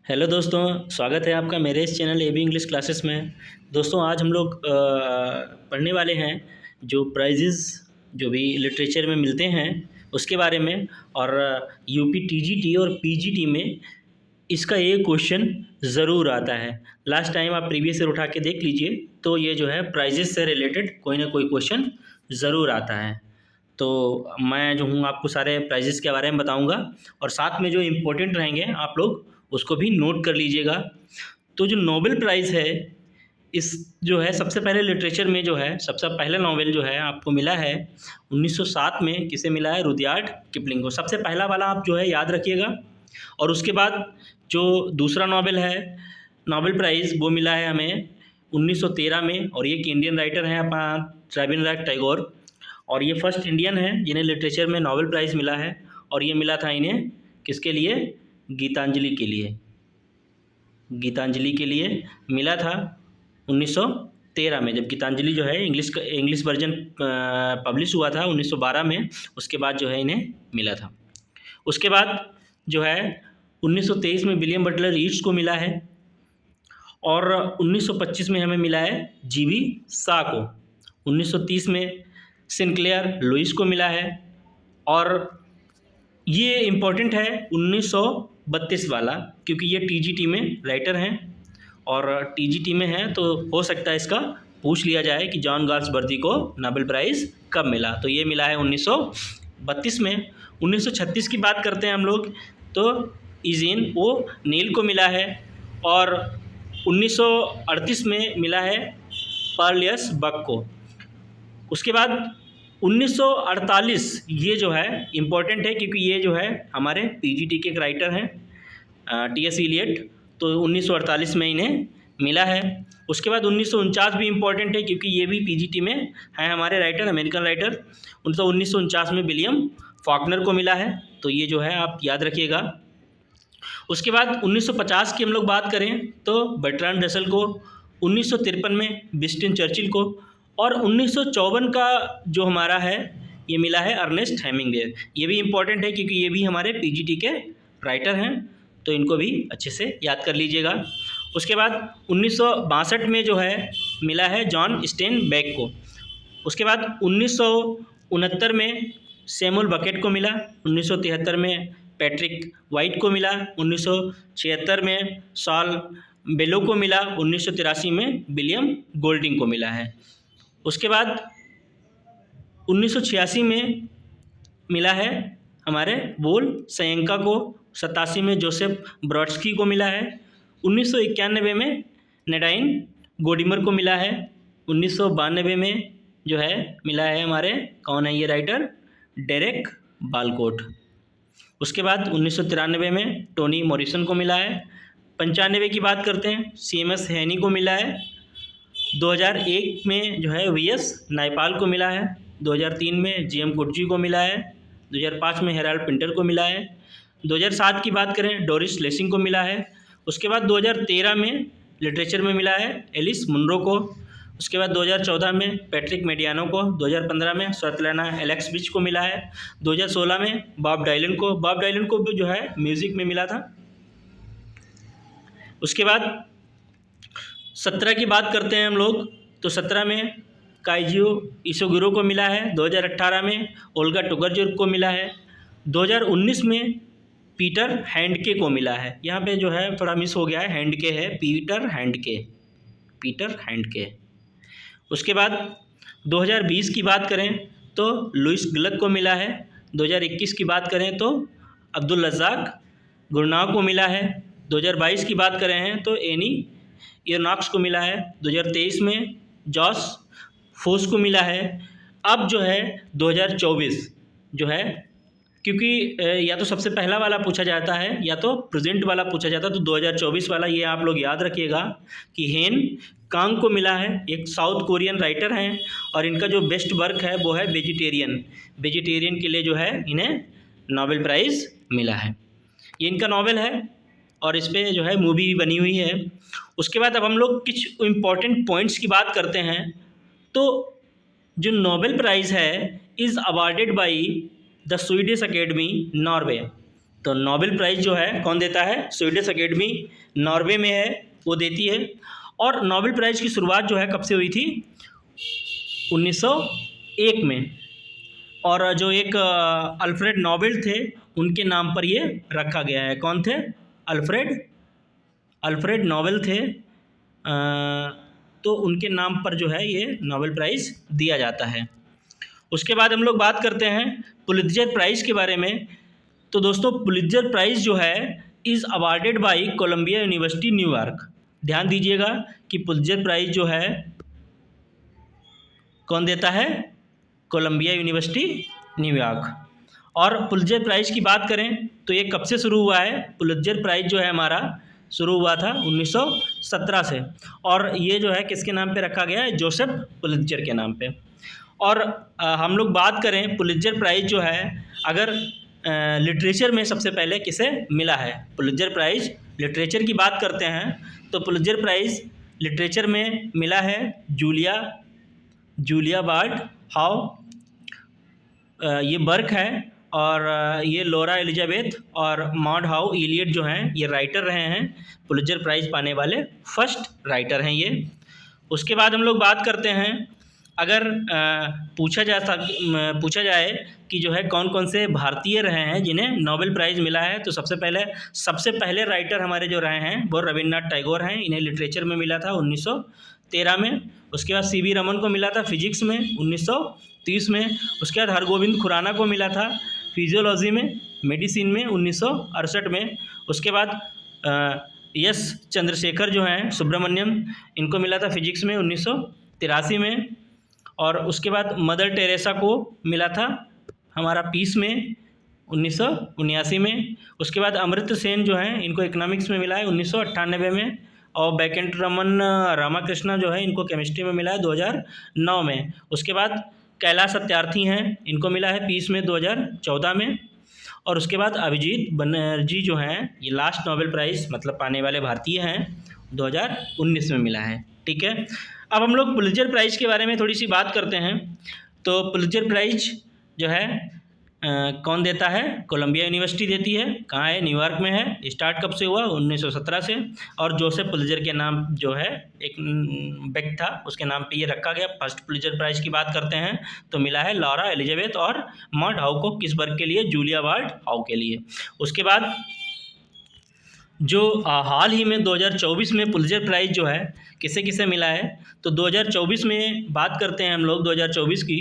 Hello दोस्तों, स्वागत है आपका मेरे इस channel A B English classes में। दोस्तों आज हम लोग पढ़ने वाले हैं जो प्राइजेज़ जो भी लिटरेचर में मिलते हैं उसके बारे में। और यूपी टीजीटी और पीजीटी में इसका एक क्वेश्चन ज़रूर आता है। लास्ट टाइम आप प्रीवियस ईयर उठा के देख लीजिए, तो ये जो है प्राइजेज़ से रिलेटेड कोई ना कोई क्वेश्चन ज़रूर आता है। तो मैं जो हूँ आपको सारे प्राइजेज़ के बारे में बताऊँगा और साथ में जो इम्पोर्टेंट रहेंगे आप लोग उसको भी नोट कर लीजिएगा। तो जो नोबेल प्राइज़ है, इस जो है सबसे पहले लिटरेचर में जो है सबसे पहला नॉवेल जो है आपको मिला है 1907 में। किसे मिला है? रुडयार्ड किपलिंग को। सबसे पहला वाला आप जो है याद रखिएगा। और उसके बाद जो दूसरा नॉवेल है नोबेल प्राइज़ वो मिला है हमें 1913 में, और ये एक इंडियन राइटर हैं अपना रविंद्रनाथ टैगोर। और ये फर्स्ट इंडियन है जिन्हें लिटरेचर में नोबेल प्राइज़ मिला है, और ये मिला था इन्हें किसके लिए? गीतांजलि के लिए। गीतांजलि के लिए मिला था 1913 में, जब गीतांजलि जो है इंग्लिश वर्जन पब्लिश हुआ था 1912 में। उसके बाद जो है इन्हें मिला था। उसके बाद जो है 1923 में विलियम बटलर ईट्स को मिला है, और 1925 में हमें मिला है जीवी शाह को। 1930 में सिनक्लेयर लुइस को मिला है, और ये इम्पोर्टेंट है 1932 वाला, क्योंकि ये टीजीटी में राइटर हैं और टीजीटी में है, तो हो सकता है इसका पूछ लिया जाए कि जॉन गाल्सवर्दी को नोबेल प्राइज़ कब मिला। तो ये मिला है 1932 में। 1936 की बात करते हैं हम लोग, तो इज़ेन ओ नील को मिला है, और 1938 में मिला है पर्लियस बक को। उसके बाद 1948 ये जो है इम्पॉर्टेंट है, क्योंकि ये जो है हमारे पीजीटी के एक राइटर हैं टीएस इलियट, तो 1948 में इन्हें मिला है। उसके बाद 1949 भी इम्पॉर्टेंट है, क्योंकि ये भी पीजीटी में है हमारे राइटर, अमेरिकन राइटर। 1949 में विलियम फॉकनर को मिला है, तो ये जो है आप याद रखिएगा। उसके बाद 1950 की हम लोग बात करें तो बर्ट्रांड रसल को, 1953 में विंस्टन चर्चिल को, और 1954 का जो हमारा है ये मिला है अर्नेस्ट हेमिंगवे। ये भी इम्पॉर्टेंट है, क्योंकि ये भी हमारे पीजीटी के राइटर हैं, तो इनको भी अच्छे से याद कर लीजिएगा। उसके बाद 1962 में जो है मिला है जॉन स्टेनबेक को। उसके बाद 1969 में सैमुअल बकेट को मिला, 1973 में पैट्रिक वाइट को मिला, 1976 में सॉल बेलो को मिला, 1983 में विलियम गोल्डिंग को मिला है। उसके बाद 1986 में मिला है हमारे वोल सयंका को, 87 में जोसेफ ब्रॉड्स्की को मिला है, 1991 में नेडाइन गोडिमर को मिला है, 1992 में जो है मिला है हमारे, कौन है ये राइटर? डेरेक बालकोट। उसके बाद 1993 में टोनी मॉरिसन को मिला है। 95 की बात करते हैं, सीएमएस हैनी को मिला है। 2001 में जो है वीएस नायपाल को मिला है। 2003 में जीएम कुर्जी को मिला है। 2005 में हेराल्ड पिंटर को मिला है। 2007 की बात करें डोरिस लेसिंग को मिला है। उसके बाद 2013 में लिटरेचर में मिला है एलिस मुनरो को। उसके बाद 2014 में पैट्रिक मेडियानो को, 2015 में स्वातिलाना एलेक्सविच को मिला है, 2016 में बॉब डायलन को। बॉब डायलन को भी जो है म्यूज़िक में मिला था। उसके बाद 17 की बात करते हैं हम लोग, तो 17 में काइजियो इशोगुरो को मिला है। 2018 में ओल्गा टोकार्चुक को मिला है। 2019 में पीटर हैंडके को मिला है। यहाँ पे जो है थोड़ा मिस हो गया है, हैंडके है, पीटर हैंडके। उसके बाद 2020 की बात करें तो लुइस ग्लक को मिला है। 2021 की बात करें तो अब्दुल रज़ाक गुरनाव को मिला है। 2022 की बात करें हैं तो एनी इरनॉक्स को मिला है। 2023 में जॉस फोस को मिला है। अब जो है 2024 जो है, क्योंकि या तो सबसे पहला वाला पूछा जाता है या तो प्रेजेंट वाला पूछा जाता है, तो 2024 वाला ये आप लोग याद रखिएगा कि हेन कांग को मिला है। एक साउथ कोरियन राइटर हैं, और इनका जो बेस्ट वर्क है वो है वेजिटेरियन के लिए जो है इन्हें नोबेल प्राइज़ मिला है। ये इनका नॉवेल है, और इस पर जो है मूवी भी बनी हुई है। उसके बाद अब हम लोग कुछ इम्पॉर्टेंट पॉइंट्स की बात करते हैं। तो जो नोबेल प्राइज़ है is awarded by the Swedish academy Norway. तो नोबेल प्राइज़ जो है कौन देता है? स्वीडिश अकेडमी, नॉर्वे में है, वो देती है। और नोबेल प्राइज़ की शुरुआत जो है कब से हुई थी? 1901 में। और जो एक अल्फ्रेड नोबेल थे, उनके नाम पर ये रखा गया है। कौन थे? अल्फ्रेड नोबेल थे। तो उनके नाम पर जो है ये नोबेल प्राइज़ दिया जाता है। उसके बाद हम लोग बात करते हैं पुलित्ज़र प्राइज़ के बारे में। तो दोस्तों, पुलित्ज़र प्राइज़ जो है is awarded by Colombia University New York. ध्यान दीजिएगा कि पुलित्ज़र प्राइज़ जो है कौन देता है? कोलंबिया यूनिवर्सिटी न्यूयॉर्क। और पुलित्ज़र प्राइज़ की बात करें तो ये कब से शुरू हुआ है? पुलित्ज़र प्राइज़ जो है हमारा शुरू हुआ था 1917 से। और ये जो है किसके नाम पे रखा गया है? जोसेफ पुलित्ज़र के नाम पे। और हम लोग बात करें पुलित्ज़र प्राइज़ जो है, अगर लिटरेचर में सबसे पहले किसे मिला है? पुलित्ज़र प्राइज़ लिटरेचर की बात करते हैं तो पुलित्ज़र प्राइज़ लिटरेचर में मिला है जूलिया वार्ड हाउ, ये बर्क है। और ये लॉरा एलिजाबेथ और मॉड हाउ इलियट जो हैं ये राइटर रहे हैं, पुलित्ज़र प्राइज़ पाने वाले फर्स्ट राइटर हैं ये। उसके बाद हम लोग बात करते हैं, अगर पूछा जाए कि जो है कौन कौन से भारतीय रहे हैं जिन्हें नोबेल प्राइज़ मिला है, तो सबसे पहले राइटर हमारे जो रहे हैं वो रविन्द्रनाथ टैगोर हैं। इन्हें लिटरेचर में मिला था 1913 में। उसके बाद सी वी रमन को मिला था फिजिक्स में 1930 में। उसके बाद हरगोविंद खुराना को मिला था फिजियोलॉजी में, मेडिसिन में 1968 में। उसके बाद एस चंद्रशेखर जो हैं सुब्रमण्यम, इनको मिला था फिजिक्स में 1983 में। और उसके बाद मदर टेरेसा को मिला था हमारा पीस में 1979 में। उसके बाद अमृत सेन जो हैं इनको इकोनॉमिक्स में मिला है 1998 में। और वेंकटरमन रामाकृष्णा जो है इनको केमिस्ट्री में मिला है 2009 में। उसके बाद कैलाश सत्यार्थी हैं, इनको मिला है पीस में 2014 में। और उसके बाद अभिजीत बनर्जी जो हैं ये लास्ट नोबेल प्राइज़ मतलब पाने वाले भारतीय हैं, 2019 में मिला है। ठीक है, अब हम लोग पुलित्ज़र प्राइज़ के बारे में थोड़ी सी बात करते हैं। तो पुलित्ज़र प्राइज़ जो है कौन देता है? कोलंबिया यूनिवर्सिटी देती है। कहाँ है? न्यूयॉर्क में है। स्टार्ट कब से हुआ? 1917 से। और जोसेफ पुलित्ज़र के नाम जो है एक व्यक्ति था, उसके नाम पे ये रखा गया। फर्स्ट पुलित्ज़र प्राइज़ की बात करते हैं तो मिला है लॉरा एलिजाबेथ और मॉड हाउ को। किस वर्क के लिए? जूलिया वार्ड हाउ के लिए। उसके बाद जो हाल ही में 2024 में पुलित्ज़र प्राइज़ जो है किसे किसे मिला है, तो 2024 में बात करते हैं हम लोग 2024 की।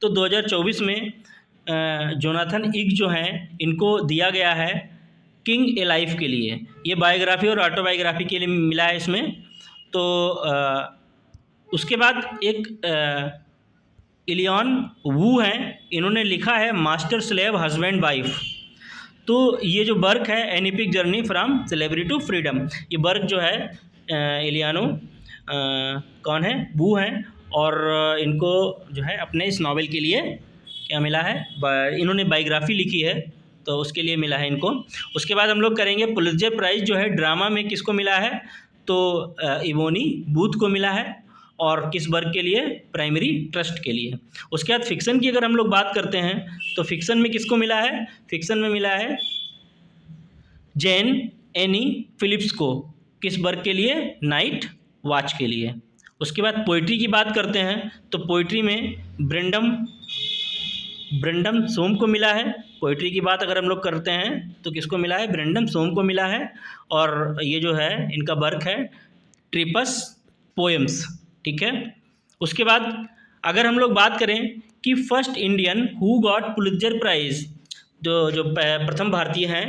तो 2024 में जोनाथन इग जो हैं इनको दिया गया है किंग एलाइफ के लिए। ये बायोग्राफी और ऑटोबायोग्राफी के लिए मिला है इसमें। तो उसके बाद एक इलियन वू हैं, इन्होंने लिखा है मास्टर स्लेव हस्बैंड वाइफ। तो ये जो वर्क है an epic journey from slavery to freedom, ये वर्क जो है इलियानो कौन है? वू हैं। और इनको जो है अपने इस नावल के लिए क्या मिला है? इन्होंने बायोग्राफी लिखी है तो उसके लिए मिला है इनको। उसके बाद हम लोग करेंगे पुलित्ज़र प्राइज़ जो है ड्रामा में किसको मिला है, तो इवोनी बूथ को मिला है। और किस वर्क के लिए? प्राइमरी ट्रस्ट के लिए। उसके बाद फिक्सन की अगर हम लोग बात करते हैं तो फिक्सन में किसको मिला है? फिक्सन में मिला है जेन एनी फिलिप्स को। किस वर्क के लिए? नाइट वॉच के लिए। उसके बाद पोइट्री की बात करते हैं तो पोइट्री में ब्रेंडम सोम को मिला है। पोइट्री की बात अगर हम लोग करते हैं तो किसको मिला है? ब्रेंडम सोम को मिला है। और ये जो है इनका वर्क है ट्रिपस पोएम्स। ठीक है, उसके बाद अगर हम लोग बात करें कि first Indian who got Pulitzer prize, जो प्रथम भारतीय हैं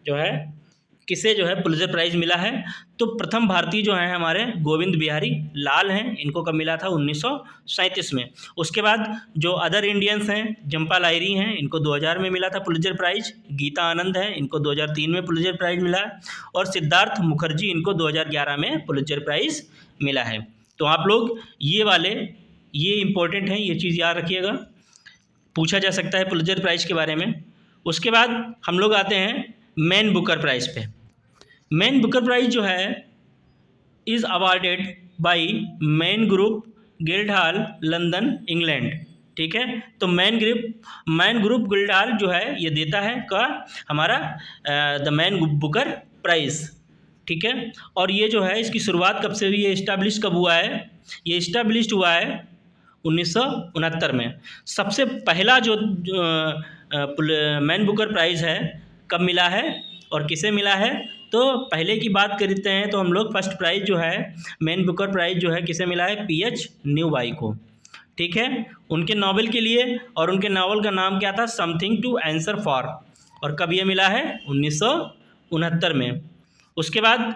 जो है किसे जो है पुलित्ज़र प्राइज़ मिला है, तो प्रथम भारतीय जो हैं हमारे गोविंद बिहारी लाल हैं। इनको कब मिला था? 1937 में। उसके बाद जो अदर इंडियंस हैं, जंपा लाहिरी हैं, इनको 2000 में मिला था पुलित्ज़र प्राइज़। गीता आनंद हैं, इनको 2003 में पुलित्ज़र प्राइज़ मिला। और सिद्धार्थ मुखर्जी, इनको 2011 में पुलित्ज़र प्राइज़ मिला है। तो आप लोग ये इम्पोर्टेंट हैं, ये चीज़ याद रखिएगा, पूछा जा सकता है पुलित्ज़र प्राइज़ के बारे में। उसके बाद हम लोग आते हैं मैन बुकर प्राइज़ पे। मैन बुकर प्राइज़ जो है is awarded by man group Guildhall London England. ठीक है। तो मैन ग्रुप गिल्डहॉल जो है ये देता है का हमारा द मैन बुकर प्राइज़, ठीक है। और ये जो है इसकी शुरुआत कब से हुई है, इस्टेब्लिश कब हुआ है, ये इस्टेब्लिश्ड हुआ है 1969 में। सबसे पहला जो मैन बुकर प्राइज़ है कब मिला है और किसे मिला है, तो पहले की बात करते हैं तो हम लोग फर्स्ट प्राइज़ जो है मैन बुकर प्राइज़ जो है किसे मिला है, पीएच न्यूबाई को, ठीक है, उनके नावल के लिए। और उनके नावल का नाम क्या था, समथिंग टू आंसर फॉर, और कब ये मिला है, 1969 में। उसके बाद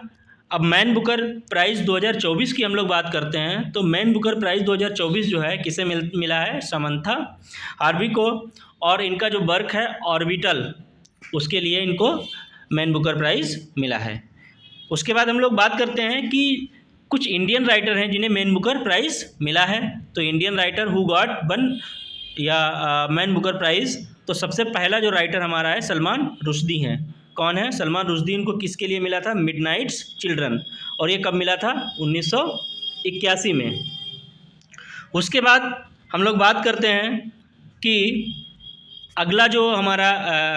अब मैन बुकर प्राइज़ 2024 की हम लोग बात करते हैं, तो मैन बुकर प्राइज़ 2024 जो है किसे मिला है, समंथा हार्वी को, और इनका जो वर्क है ऑर्बिटल, उसके लिए इनको मैन बुकर प्राइज़ मिला है। उसके बाद हम लोग बात करते हैं कि कुछ इंडियन राइटर हैं जिन्हें मैन बुकर प्राइज़ मिला है। तो Indian writer who got one या मैन बुकर प्राइज़, तो सबसे पहला जो राइटर हमारा है सलमान रुश्दी हैं। कौन है, सलमान रुश्दी। इनको किसके लिए मिला था, मिडनाइट्स चिल्ड्रन, और ये कब मिला था, 1981 में। उसके बाद हम लोग बात करते हैं कि अगला जो हमारा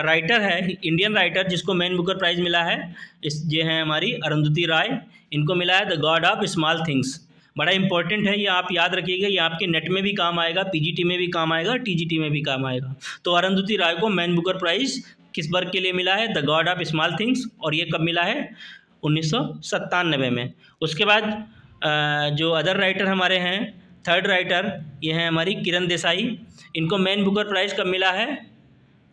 राइटर है, इंडियन राइटर जिसको मैन बुकर प्राइज़ मिला है, ये हैं हमारी अरुंधति राय। इनको मिला है the God of small things. बड़ा इंपॉर्टेंट है ये, आप याद रखिएगा, ये आपके नेट में भी काम आएगा, पीजीटी में भी काम आएगा, टीजीटी में भी काम आएगा। तो अरुंधति राय को मैन बुकर प्राइज़ किस वर्क के लिए मिला है, the God of small things, और ये कब मिला है, 1997 में। उसके बाद जो अदर राइटर हमारे हैं, थर्ड राइटर ये हैं हमारी किरण देसाई। इनको मैन बुकर प्राइज़ कब मिला है,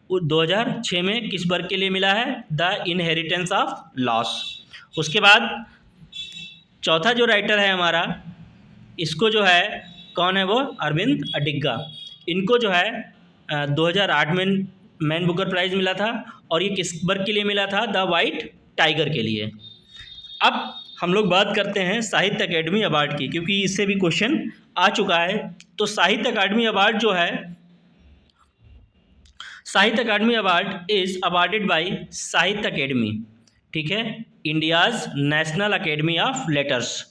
2006 में। किस वर्क के लिए मिला है, द इनहेरिटेंस ऑफ लॉस। उसके बाद चौथा जो राइटर है हमारा, इसको जो है कौन है वो, अरविंद अडिगा। इनको जो है 2008 में मैन बुकर प्राइज़ मिला था, और ये किस वर्क के लिए मिला था, द वाइट टाइगर के लिए। अब हम लोग बात करते हैं साहित्य अकेडमी अवार्ड की, क्योंकि इससे भी क्वेश्चन आ चुका है। तो साहित्य अकादमी अवार्ड जो है, साहित्य Akademi award is awarded by साहित्य अकेडमी, ठीक है, India's national academy of letters,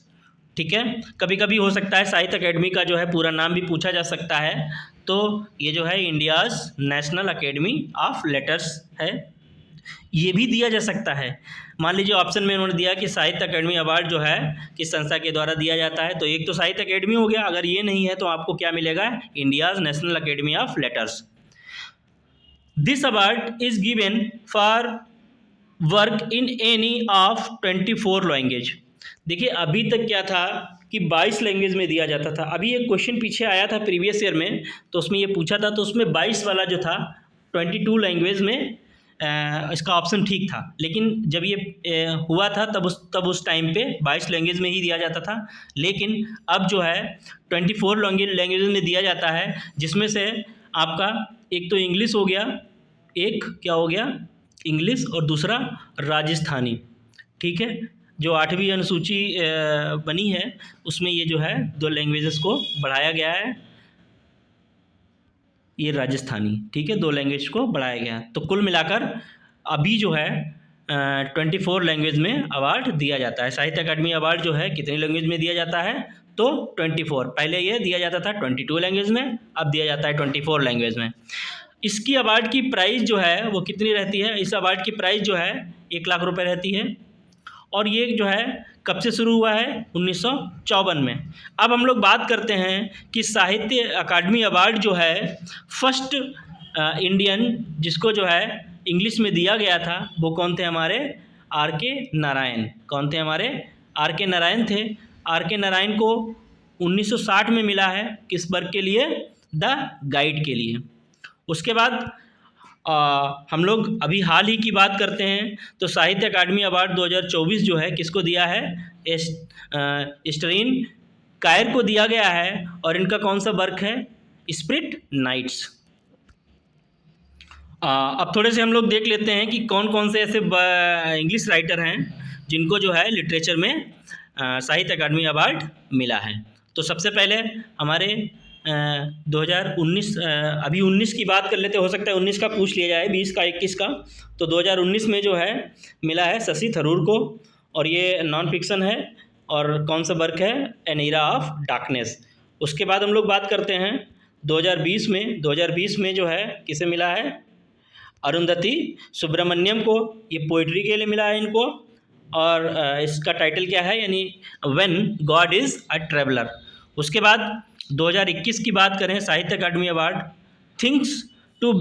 ठीक है। कभी कभी हो सकता है साहित्य अकेडमी का जो है पूरा नाम भी पूछा जा सकता है, तो ये जो है India's national academy of letters है। ये भी दिया जा सकता है, मान लीजिए ऑप्शन में उन्होंने दिया कि साहित्य अकेडमी अवार्ड जो है किस संस्था के द्वारा दिया जाता है, तो एक तो साहित्य अकेडमी हो गया, अगर ये नहीं है तो आपको क्या मिलेगा, India's national academy of letters. This award is given for work in any of 24 language. देखिए अभी तक क्या था कि 22 लैंग्वेज में दिया जाता था। अभी एक क्वेश्चन पीछे आया था प्रीवियस ईयर में, तो उसमें ये पूछा था, तो उसमें 22 वाला जो था 22 लैंग्वेज में इसका ऑप्शन ठीक था। लेकिन जब ये हुआ था तब उस टाइम पे 22 लैंग्वेज में ही दिया जाता था। लेकिन अब जो है 24 लैंग्वेज में दिया जाता है, जिसमें से आपका एक तो इंग्लिश हो गया, एक क्या हो गया, इंग्लिश, और दूसरा राजस्थानी, ठीक है। जो 8वीं अनुसूची बनी है उसमें ये जो है 2 लैंग्वेजेस को बढ़ाया गया है, ये राजस्थानी, ठीक है, 2 लैंग्वेज को बढ़ाया गया। तो कुल मिलाकर अभी जो है 24 लैंग्वेज में अवार्ड दिया जाता है। साहित्य अकादमी अवार्ड जो है कितनी लैंग्वेज में दिया जाता है, तो 24। पहले ये दिया जाता था 22 लैंग्वेज में, अब दिया जाता है 24 लैंग्वेज में। इसकी अवार्ड की प्राइस जो है वो कितनी रहती है, इस अवार्ड की प्राइस जो है 1 लाख रुपए रहती है, और ये जो है कब से शुरू हुआ है, 1954 में। अब हम लोग बात करते हैं कि साहित्य अकादमी अवार्ड जो है फर्स्ट इंडियन जिसको जो है इंग्लिश में दिया गया था, वो कौन थे, हमारे आर के नारायण। कौन थे, हमारे आर के नारायण थे। आर के नारायण को 1960 में मिला है, किस वर्क के लिए, द गाइड के लिए। उसके बाद हम लोग अभी हाल ही की बात करते हैं, तो साहित्य अकादमी अवार्ड 2024 जो है किसको दिया है, स्टरीन कायर को दिया गया है, और इनका कौन सा वर्क है, स्पिरिट नाइट्स। अब थोड़े से हम लोग देख लेते हैं कि कौन कौन से ऐसे इंग्लिश राइटर हैं जिनको जो है लिटरेचर में साहित्य अकादमी अवार्ड मिला है। तो सबसे पहले हमारे 2019 अभी 19 की बात कर लेते, हो सकता है 19 का पूछ लिया जाए, 20 का 21 का। तो 2019 में जो है मिला है शशि थरूर को, और ये नॉन फिक्शन है, और कौन सा वर्क है, एन एरा ऑफ डार्कनेस। उसके बाद हम लोग बात करते हैं 2020 में जो है किसे मिला है, अरुंधति सुब्रमण्यम को, ये पोइट्री के लिए मिला है इनको। और इसका टाइटल क्या है, यानी when God is a traveller. उसके बाद 2021 की बात करें, Sahitya Akademi award, things to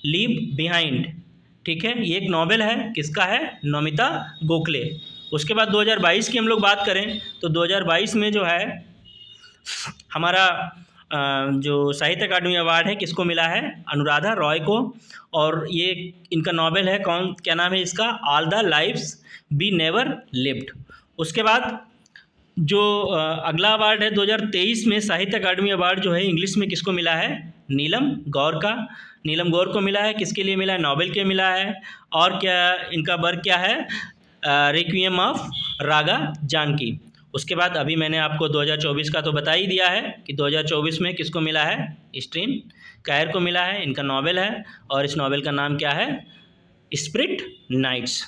leave behind, ठीक है, ये एक नॉवेल है, किसका है, नमिता गोखले। उसके बाद 2022 की हम लोग बात करें तो 2022 में जो है हमारा जो साहित्य अकादमी अवार्ड है किसको मिला है, अनुराधा रॉय को। और ये इनका नॉवेल है, क्या नाम है इसका, all the lives we never lived. उसके बाद जो अगला अवार्ड है 2023 में साहित्य अकादमी अवार्ड जो है इंग्लिश में किसको मिला है, नीलम गौर का, नीलम गौर को मिला है। किसके लिए मिला है, नॉवेल के मिला है। और क्या इनका वर्क क्या है, रिक्विएम ऑफ रागा जानकी। उसके बाद अभी मैंने आपको 2024 का तो बता ही दिया है कि 2024 में किसको मिला है, स्ट्रीन कैर को मिला है, इनका नॉवेल है। और इस नॉवेल का नाम क्या है, स्पिरिट नाइट्स।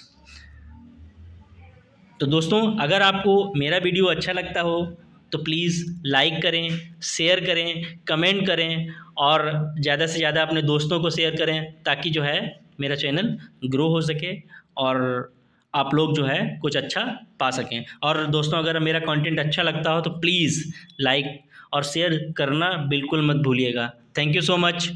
तो दोस्तों अगर आपको मेरा वीडियो अच्छा लगता हो तो प्लीज़ लाइक करें, शेयर करें, कमेंट करें और ज़्यादा से ज़्यादा अपने दोस्तों को शेयर करें, ताकि जो है मेरा चैनल ग्रो हो सके और आप लोग जो है कुछ अच्छा पा सकें। और दोस्तों अगर मेरा कंटेंट अच्छा लगता हो तो प्लीज़ लाइक और शेयर करना बिल्कुल मत भूलिएगा। Thank you so much.